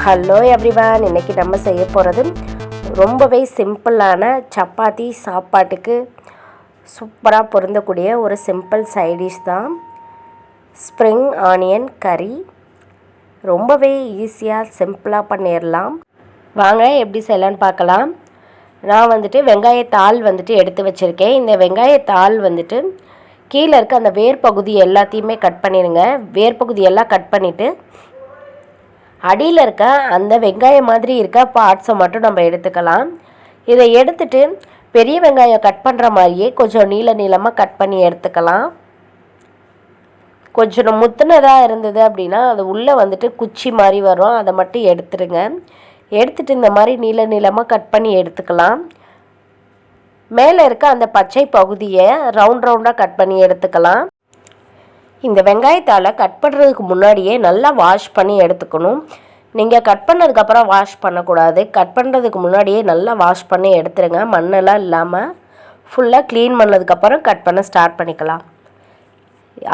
Hello everyone, இன்றைக்கி நம்ம செய்ய போகிறது ரொம்பவே சிம்பிளான சப்பாத்தி சாப்பாட்டுக்கு சூப்பராக பொருந்தக்கூடிய ஒரு சிம்பிள் சைட் டிஷ் தான். ஸ்ப்ரிங் ஆனியன் கறி ரொம்பவே ஈஸியாக சிம்பிளாக பண்ணிடலாம். வாங்க எப்படி செய்யலான்னு பார்க்கலாம். நான் வெங்காயத்தாள் எடுத்து வச்சுருக்கேன். இந்த வெங்காயத்தாள் கீழே இருக்க அந்த வேர் பகுதி எல்லாத்தையுமே கட் பண்ணிடுங்க. வேர் பகுதி எல்லாம் கட் பண்ணிவிட்டு அடியில் இருக்க அந்த வெங்காயம் மாதிரி இருக்க பார்ட்ஸை மட்டும் நம்ம எடுத்துக்கலாம். இதை எடுத்துட்டு பெரிய வெங்காயம் கட் பண்ணுற மாதிரியே கொஞ்சம் நீளமாக கட் பண்ணி எடுத்துக்கலாம். கொஞ்சம் முத்துனதாக இருந்தது அப்படின்னா அது உள்ளே குச்சி மாதிரி வரும், அதை மட்டும் எடுத்துருங்க. எடுத்துட்டு இந்த மாதிரி நீளமாக கட் பண்ணி எடுத்துக்கலாம். மேலே இருக்க அந்த பச்சை பகுதியை ரவுண்டாக கட் பண்ணி எடுத்துக்கலாம். இந்த வெங்காயத்தால் கட் பண்ணுறதுக்கு முன்னாடியே நல்லா வாஷ் பண்ணி எடுத்துக்கணும். நீங்கள் கட் பண்ணதுக்கப்புறம் வாஷ் பண்ணக்கூடாது. கட் பண்ணுறதுக்கு முன்னாடியே நல்லா வாஷ் பண்ணி எடுத்துருங்க. மண்ணெல்லாம் இல்லாமல் ஃபுல்லாக க்ளீன் பண்ணதுக்கப்புறம் கட் பண்ண ஸ்டார்ட் பண்ணிக்கலாம்.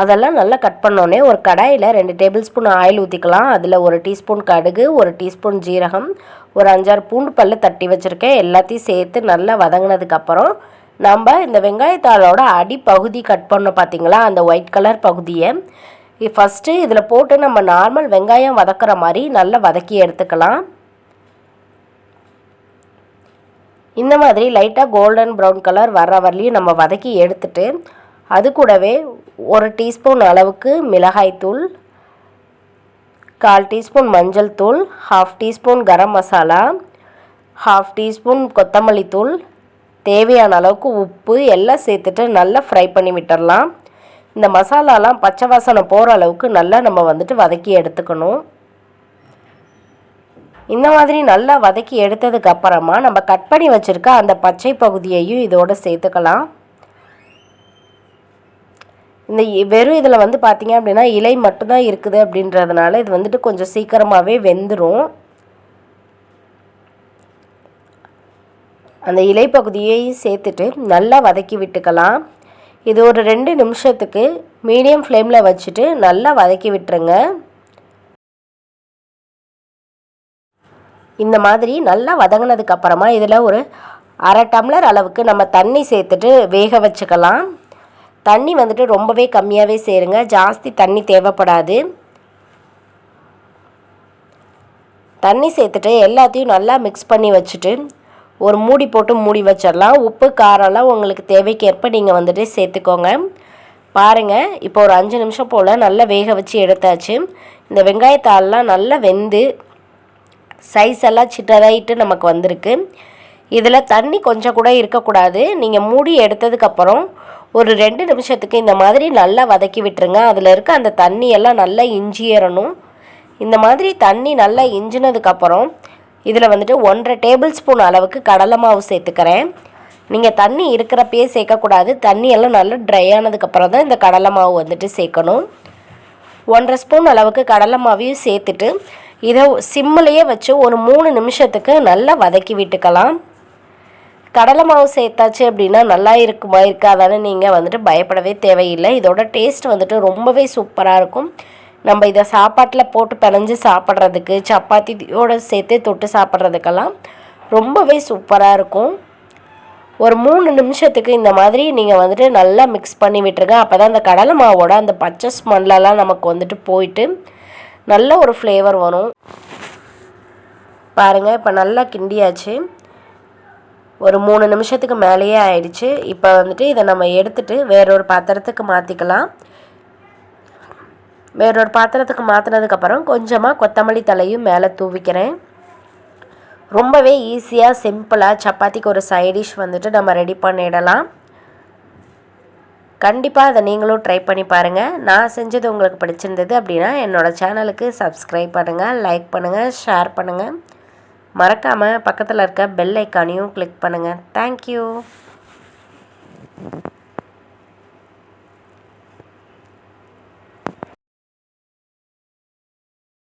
அதெல்லாம் நல்லா கட் பண்ணோடனே ஒரு கடாயில் 2 டேபிள் ஸ்பூன் ஆயில் ஊற்றிக்கலாம். அதில் 1 டீஸ்பூன் கடுகு, 1 டீஸ்பூன் ஜீரகம், ஒரு 5-6 பூண்டு பல்லு தட்டி வச்சுருக்கேன். எல்லாத்தையும் சேர்த்து நல்லா வதங்கினதுக்கப்புறம் நம்ம இந்த வெங்காயத்தாளோட அடிப்பகுதி கட் பண்ணோம் பார்த்தீங்களா, அந்த ஒயிட் கலர் பகுதியை ஃபஸ்ட்டு இதில் போட்டு நம்ம நார்மல் வெங்காயம் வதக்கிற மாதிரி நல்லா வதக்கி எடுத்துக்கலாம். இந்த மாதிரி லைட்டாக கோல்டன் ப்ரௌன் கலர் வர்ற வரலையும் நம்ம வதக்கி எடுத்துட்டு அது கூடவே 1 டீஸ்பூன் அளவுக்கு மிளகாய்த்தூள், 1/4 டீஸ்பூன் மஞ்சள் தூள், 1/2 டீஸ்பூன் கரம் மசாலா, 1/2 டீஸ்பூன் கொத்தமல்லி தூள், தேவையான அளவுக்கு உப்பு எல்லாம் சேர்த்துட்டு நல்லா ஃப்ரை பண்ணி விட்டுடலாம். இந்த மசாலாலாம் பச்சை வாசனை போகிற அளவுக்கு நல்லா நம்ம வதக்கி எடுத்துக்கணும். இந்த மாதிரி நல்லா வதக்கி எடுத்ததுக்கப்புறமா நம்ம கட் பண்ணி வச்சுருக்க அந்த பச்சை பகுதியையும் இதோடு சேர்த்துக்கலாம். இந்த வெறும் இதில் பார்த்திங்க அப்படின்னா இலை மட்டும்தான் இருக்குது அப்படின்றதுனால இது கொஞ்சம் சீக்கிரமாகவே வெந்துடும். அந்த இலை பகுதியையும் சேர்த்துட்டு நல்லா வதக்கி விட்டுக்கலாம். இது ஒரு 2 நிமிஷத்துக்கு மீடியம் ஃப்ளேமில் வச்சுட்டு நல்லா வதக்கி விட்டுருங்க. இந்த மாதிரி நல்லா வதங்கினதுக்கப்புறமா இதில் ஒரு 1/2 டம்ளர் அளவுக்கு நம்ம தண்ணி சேர்த்துட்டு வேக வச்சுக்கலாம். தண்ணி ரொம்பவே கம்மியாகவே சேருங்க, ஜாஸ்தி தண்ணி தேவைப்படாது. தண்ணி சேர்த்துட்டு எல்லாத்தையும் நல்லா மிக்ஸ் பண்ணி வச்சுட்டு ஒரு மூடி போட்டு மூடி வச்சிடலாம். உப்பு காரம்லாம் உங்களுக்கு தேவைக்கேற்ப நீங்கள் சேர்த்துக்கோங்க. பாருங்கள், இப்போ ஒரு 5 நிமிஷம் போல் நல்லா வேக வச்சு எடுத்தாச்சு. இந்த வெங்காயத்தாலெலாம் நல்லா வெந்து சைஸ் எல்லாம் சின்னதாகிட்டு நமக்கு வந்திருக்கு. இதில் தண்ணி கொஞ்சம் கூட இருக்கக்கூடாது. நீங்கள் மூடி எடுத்ததுக்கப்புறம் ஒரு 2 நிமிஷத்துக்கு இந்த மாதிரி நல்லா வதக்கி விட்டுருங்க. அதில் இருக்க அந்த தண்ணியெல்லாம் நல்லா இஞ்சியறணும். இந்த மாதிரி தண்ணி நல்லா இஞ்சினதுக்கப்புறம் இதில் 1/2 டேபிள் ஸ்பூன் அளவுக்கு கடலை மாவு சேர்த்துக்கிறேன். நீங்கள் தண்ணி இருக்கிறப்பயே சேர்க்கக்கூடாது. தண்ணியெல்லாம் நல்லா ட்ரை ஆனதுக்கப்புறம் தான் இந்த கடலை மாவு சேர்க்கணும். 1/2 ஸ்பூன் அளவுக்கு கடலை மாவையும் சேர்த்துட்டு இதை சிம்மிலேயே வச்சு ஒரு 3 நிமிஷத்துக்கு நல்லா வதக்கி விட்டுக்கலாம். கடலை மாவு சேர்த்தாச்சு அப்படின்னா நல்லா இருக்குமா இருக்காதான்னு நீங்கள் பயப்படவே தேவையில்லை. இதோட டேஸ்ட் ரொம்பவே சூப்பராக இருக்கும். நம்ம இதை சாப்பாட்டில் போட்டு பிணைஞ்சு சாப்பிட்றதுக்கு, சப்பாத்தியோடு சேர்த்து தொட்டு சாப்பிட்றதுக்கெல்லாம் ரொம்பவே சூப்பராக இருக்கும். ஒரு 3 நிமிஷத்துக்கு இந்த மாதிரி நீங்கள் நல்லா மிக்ஸ் பண்ணி விட்டுருங்க. அப்போ தான் அந்த கடலை மாவோட அந்த பச்சை ஸ்மெல்லாம் நமக்கு போயிட்டு நல்ல ஒரு ஃப்ளேவர் வரும். பாருங்கள், இப்போ நல்லா கிண்டியாச்சு. ஒரு 3 நிமிஷத்துக்கு மேலேயே ஆயிடுச்சு. இப்போ இதை நம்ம எடுத்துகிட்டு வேறொரு பாத்திரத்துக்கு மாற்றிக்கலாம். வேறொரு பாத்திரத்துக்கு மாற்றினதுக்கப்புறம் கொஞ்சமாக கொத்தமல்லி தலையும் மேலே தூவிக்கிறேன். ரொம்பவே ஈஸியாக சிம்பிளாக சப்பாத்திக்கு ஒரு சைட் டிஷ் நம்ம ரெடி பண்ணிடலாம். கண்டிப்பாக அதை நீங்களும் ட்ரை பண்ணி பாருங்கள். நான் செஞ்சது உங்களுக்கு பிடிச்சிருந்தது அப்படின்னா என்னோடய சேனலுக்கு சப்ஸ்கிரைப் பண்ணுங்கள், லைக் பண்ணுங்கள், ஷேர் பண்ணுங்கள். மறக்காமல் பக்கத்தில் இருக்க பெல் ஐக்கானையும் கிளிக் பண்ணுங்கள். தேங்க்யூ.